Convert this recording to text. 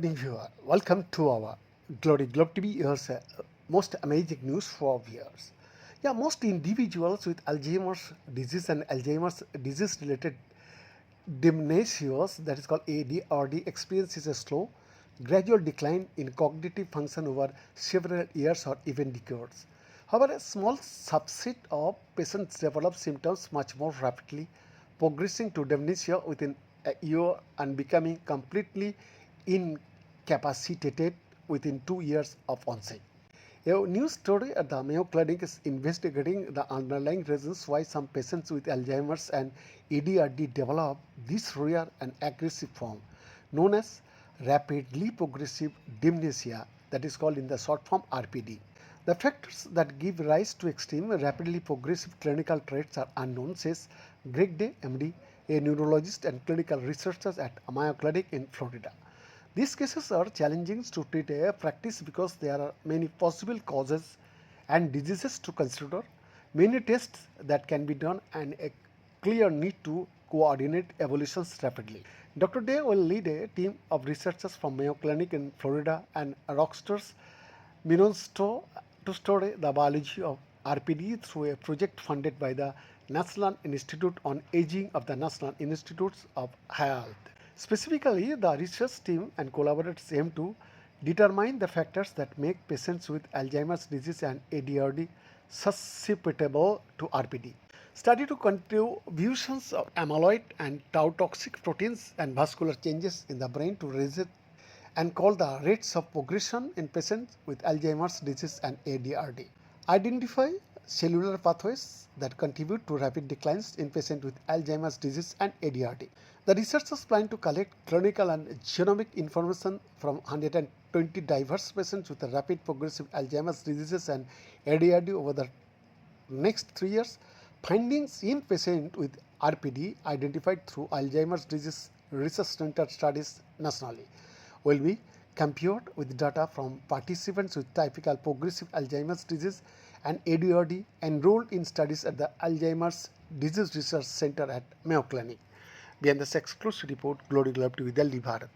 evening, viewer. Welcome to our Glory Globe TV. Here's most amazing news for viewers. Yeah, most individuals with Alzheimer's disease and Alzheimer's disease-related dementias, that is called ADRD, experiences a slow, gradual decline in cognitive function over several years or even decades. However, a small subset of patients develop symptoms much more rapidly, progressing to dementia within a year and becoming completely incapacitated within 2 years of onset. A new study at the Mayo Clinic is investigating the underlying reasons why some patients with Alzheimer's and ADRD develop this rare and aggressive form known as rapidly progressive dementia, that is called in the short form RPD. The factors that give rise to extreme rapidly progressive clinical traits are unknown, says Greg Day, MD, a neurologist and clinical researcher at Mayo Clinic in Florida. These cases are challenging to treat a practice because there are many possible causes and diseases to consider, many tests that can be done, and a clear need to coordinate evolutions rapidly. Dr. Day will lead a team of researchers from Mayo Clinic in Florida and Rockstars Minnesota to study the biology of RPD through a project funded by the National Institute on Aging of the National Institutes of Health. Specifically, the research team and collaborators aim to determine the factors that make patients with Alzheimer's disease and ADHD susceptible to RPD. Study to contributions of amyloid and tau toxic proteins and vascular changes in the brain to resist and call the rates of progression in patients with Alzheimer's disease and ADRD. Identify cellular pathways that contribute to rapid declines in patients with Alzheimer's disease and ADRD. The researchers plan to collect clinical and genomic information from 120 diverse patients with rapid progressive Alzheimer's diseases and ADRD over the next 3 years. Findings in patients with RPD identified through Alzheimer's disease research center studies nationally will be compared with data from participants with typical progressive Alzheimer's disease and ADHD enrolled in studies at the Alzheimer's Disease Research Center at Mayo Clinic. Behind this exclusive report, Glory Globe TV, Delhi, Bharat.